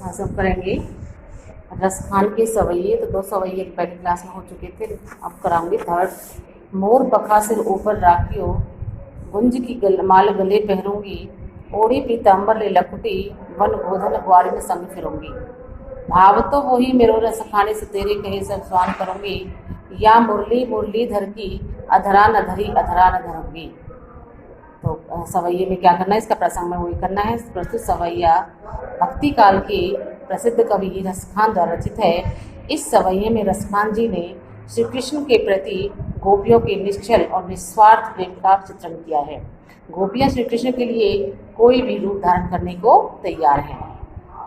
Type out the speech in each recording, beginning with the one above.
आज हम करेंगे रसखान के सवैये। तो 2 सवैये पहली क्लास में हो चुके थे, अब कराऊंगी थर्ड। मोर पखा सिर ऊपर राखियो, गुंज की माल गले पहरूंगी, ओढ़ी पीताम्बर ले लखटी, वन गोधन ग्वारिन संग फिरूंगी। भाव तो वही मेरो रसखाने से तेरे कहे सब स्वान करूंगी, या मुरली मुरलीधर की अधरा न धरी अधरा न धरूंगी। तो सवैये में क्या करना है, इसका प्रसंग में वही करना है। प्रस्तुत सवैया भक्ति काल के प्रसिद्ध कवि रसखान द्वारा रचित है। इस सवैये में रसखान जी ने श्री कृष्ण के प्रति गोपियों के निश्चल और निस्वार्थ प्रेम का चित्रण किया है। गोपियां श्री कृष्ण के लिए कोई भी रूप धारण करने को तैयार हैं।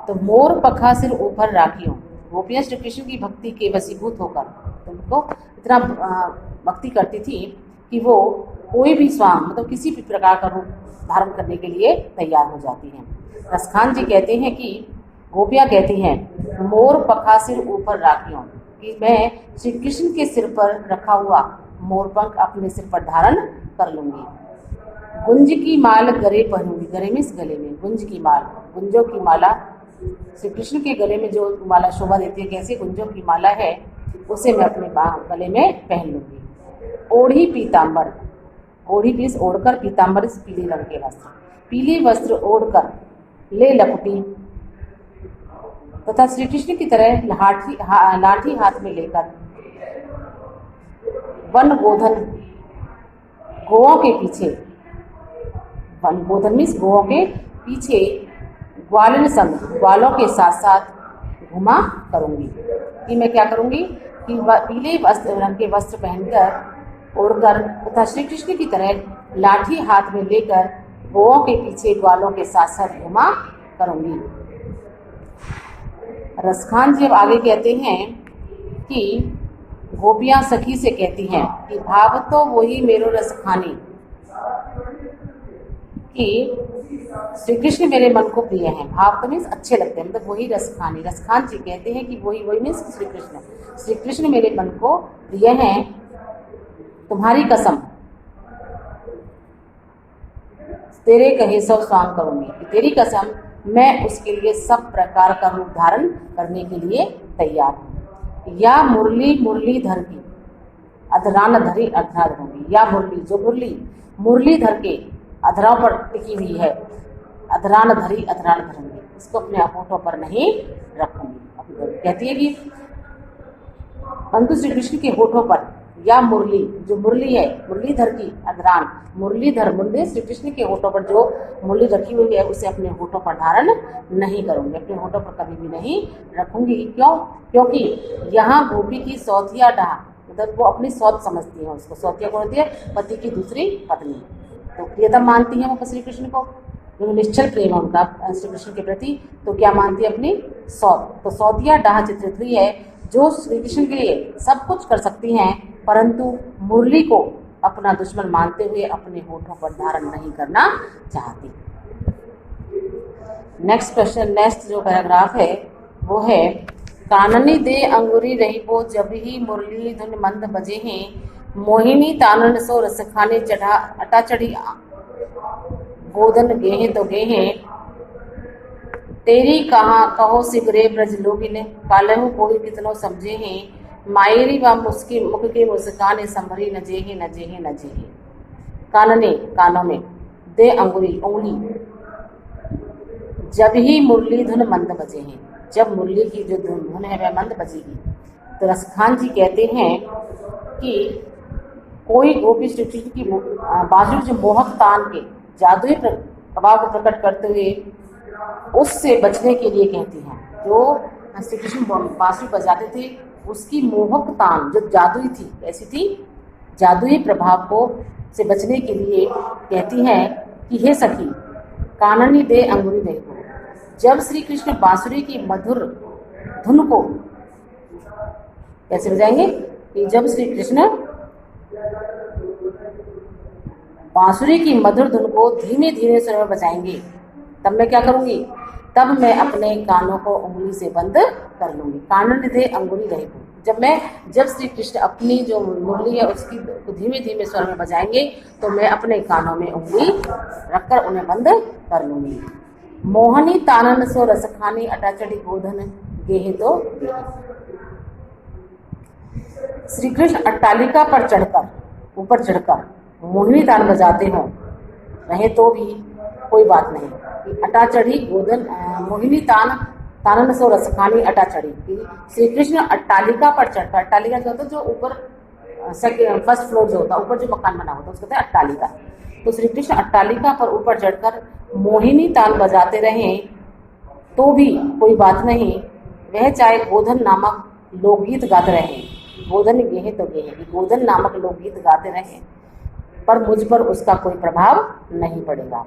तो मोर पखा सिर ऊपर राखियों, गोपियां श्री कृष्ण की भक्ति के वशीभूत होकर उनको इतना भक्ति करती थी कि वो कोई भी स्वांग मतलब किसी भी प्रकार का रूप धारण करने के लिए तैयार हो जाती हैं। रसखान जी कहते हैं कि गोपियां कहती हैं मोर पखा सिर ऊपर राखियों, कि मैं श्री कृष्ण के सिर पर रखा हुआ मोरपंख अपने सिर पर धारण कर लूंगी। गुंज की माल गले पहनूंगी, गले में इस गले में गुंज की माल, गुंजों की माला श्री कृष्ण के गले में जो माला शोभा देती है, कैसी गुंजों की माला है, उसे मैं अपने गले में पहन लूंगी। ओढ़ी पीताम्बर, ओढ़ी बीस ओढ़कर, पीताम्बर इस पीले रंग के वस्त्र, पीले वस्त्र ओढ़कर ले लपटी तथा श्री कृष्ण की तरह लाठी हाथ में लेकर वन गोधन गोओं के पीछे, वन गोधन मीन्स गोओं के पीछे ग्वालिन संग, ग्वालों के साथ साथ घुमा करूंगी। कि मैं क्या करूंगी कि पीले रंग के वस्त्र पहनकर ओढ़कर तथा श्री कृष्ण की तरह लाठी हाथ में लेकर गोओं के पीछे ग्वालों के साथ साथ घुमा करूंगी। रसखान जी अब आगे कहते हैं कि गोपियां सखी से कहती हैं कि भाव तो वही मेरो रसखानी, कि श्री कृष्ण मेरे मन को प्रिय हैं। भाव तो मीन्स अच्छे लगते हैं, मतलब वही रसखानी। रसखान जी कहते हैं कि वही मीन्स श्री कृष्ण मेरे मन को प्रिय हैं। तुम्हारी कसम तेरे कहे सब स्वांग करूंगी, कि तेरी कसम मैं उसके लिए सब प्रकार का रूप धारण करने के लिए तैयार हूँ। या मुरली मुरलीधर की अधरान धरी अधरा धरूंगी, या मुरली जो मुरलीधर के अधराओं पर टिकी हुई है, अधरान धरी अधरान धरूंगी, इसको अपने होठों पर नहीं रखूंगी। कहती है कि परंतु श्री कृष्ण के होठों पर, या मुरली जो मुरली है, मुरलीधर की अधरान, मुरलीधर मुरली श्री कृष्ण के होठों पर जो मुरली रखी हुई है उसे अपने होठों पर धारण नहीं करूंगी, अपने होठों पर कभी भी नहीं रखूंगी। क्यों? क्योंकि यहाँ गोपी की सौतिया डाह, मतलब वो अपनी सौत समझती है उसको। सौतिया कौन होती है? पति की दूसरी पत्नी। तो प्रियतम मानती है वो श्री कृष्ण को, जो निश्चल प्रेम है उनका श्री कृष्ण के प्रति, तो क्या मानती है? अपनी सौत। तो सौतिया डाह चित्रित हुई है जो श्री कृष्ण के लिए सब कुछ कर सकती हैं, परंतु मुरली को अपना दुश्मन मानते हुए अपने होठों पर धारण नहीं करना चाहती। नेक्स्ट क्वेश्चन, नेक्स्ट जो पैराग्राफ है वो है काननी दे अंगुरी रही वो जब ही मुरली धुन मंद बजे हैं, मोहिनी तानन सो रसखाने चढ़ा अटा चढ़ी गोदन गेहे तो गेहे, तेरी कहाँ कहो सिगरे ब्रज लोगिन, कालहु कोई कितनो समझे हैं, मायरी व मुस्की मुख के मुस्कान संभरी न जेहे न जेहे न जेहे। कानने कानों में, दे अंगुरी उंगली, जब ही मुरली धुन मंद बजे हैं, जब मुरली की जो धुन है वह मंद बजेगी। तो रसखान जी कहते हैं कि कोई गोपी श्री कृष्ण की बांसुरी जो मोहक तान के जादुई प्रभाव को प्रकट करते हुए उससे बचने के लिए कहती हैं। जो श्री कृष्ण बांसुरी बजाते थे उसकी मोहक तान जो जादुई थी, कैसी थी? जादुई प्रभाव को से बचने के लिए कहती हैं कि हे सखी, काननी दे अंगुरी देखो, जब श्री कृष्ण बांसुरी की मधुर धुन को कैसे बजाएंगे? कि जब श्री कृष्ण बांसुरी की मधुर धुन को धीमे धीमे स्वर में बजाएंगे, तब मैं क्या करूंगी? तब मैं अपने कानों को उंगली से बंद कर लूंगी। कानन दे अंगुली रही, जब श्री कृष्ण अपनी जो मुरली है उसकी धीमे धीमे स्वर में बजाएंगे तो मैं अपने कानों में उंगली रखकर उन्हें बंद कर लूंगी। मोहनी तानन सो रसखानी अटाचड़ी गोधन गेहे तो गेहे। श्री कृष्ण अट्टालिका पर चढ़कर, ऊपर चढ़कर मोहिनी तान बजाते हों रहे तो भी कोई बात नहीं। अटाचड़ी गोधन मोहिनी तान तानन सो रसखानी अटाचड़ी, श्री कृष्ण अट्टालिका पर चढ़कर, अट्टालिका क्या होता है जो ऊपर फर्स्ट फ्लोर जो होता है, ऊपर जो मकान बना होता है उसको कहते हैं अट्टालिका। तो श्री कृष्ण अट्टालिका पर ऊपर चढ़कर मोहिनी तान बजाते रहें तो भी कोई बात नहीं, वह चाहे गोधन नामक लोकगीत गाते रहें, गोधन गेहे तो गेहे, गोधन नामक लोकगीत गाते रहें, पर मुझ पर उसका कोई प्रभाव नहीं पड़ेगा।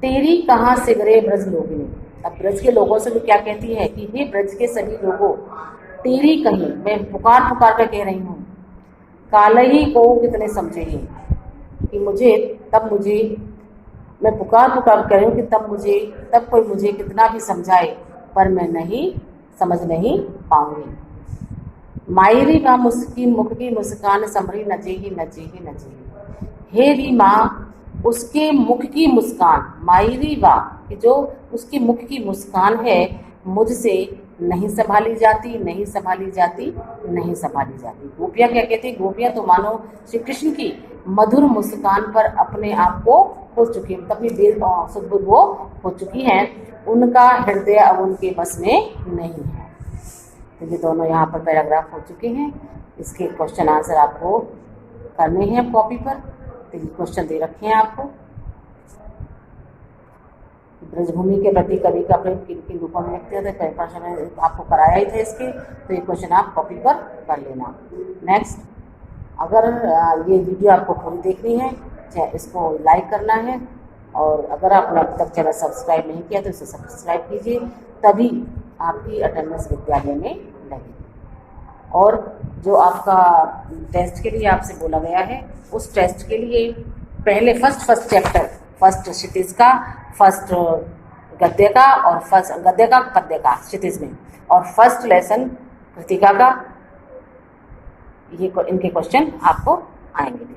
तेरी कहाँ से गरे ब्रज लोगिनी, अब ब्रज के लोगों से भी क्या कहती है कि हे ब्रज के सभी लोगों, तेरी कहीं, मैं पुकार पुकार कर कह रही हूँ, काल ही को कितने समझे ही, कि मुझे मैं पुकार पुकार कर रही हूँ कि तब कोई मुझे कितना भी समझाए पर मैं समझ नहीं पाऊंगी। मायरी माँ मुस्की मुख की मुस्कान समरी नजेही नजेही नजेही, हे री माँ उसके मुख की मुस्कान, मायरी वाह कि जो उसकी मुख की मुस्कान है मुझसे नहीं संभाली जाती, नहीं संभाली जाती, नहीं संभाली जाती। गोपियाँ क्या कहती, गोपियाँ तो मानो श्री कृष्ण की मधुर मुस्कान पर अपने आप को हो चुकी है, अपनी सुदबुद वो हो चुकी हैं, उनका हृदय अब उनके बस में नहीं है। तो ये दोनों यहाँ पर पैराग्राफ हो चुके हैं, इसके क्वेश्चन आंसर आपको करने हैं कॉपी पर। तो ये क्वेश्चन दे रखे हैं आपको, ब्रजभूमि के प्रति कवि का प्रेम किन किन रूपों में व्यक्त होता है, प्रश्न आपको कराया ही था इसके, तो ये क्वेश्चन आप कॉपी पर कर लेना। नेक्स्ट, अगर ये वीडियो आपको पूरी देखनी है, चाहे इसको लाइक करना है, और अगर आपने अब तक चैनल सब्सक्राइब नहीं किया तो इसे सब्सक्राइब कीजिए, तभी आपकी अटेंडेंस विद्यालय में लगेगी। और जो आपका टेस्ट के लिए आपसे बोला गया है, उस टेस्ट के लिए पहले फर्स्ट चैप्टर, फर्स्ट क्षितिज का, फर्स्ट गद्य का, और फर्स्ट गद्य का पद्य का क्षितिज में, और फर्स्ट लेसन कृतिका का, ये इनके क्वेश्चन आपको आएंगे।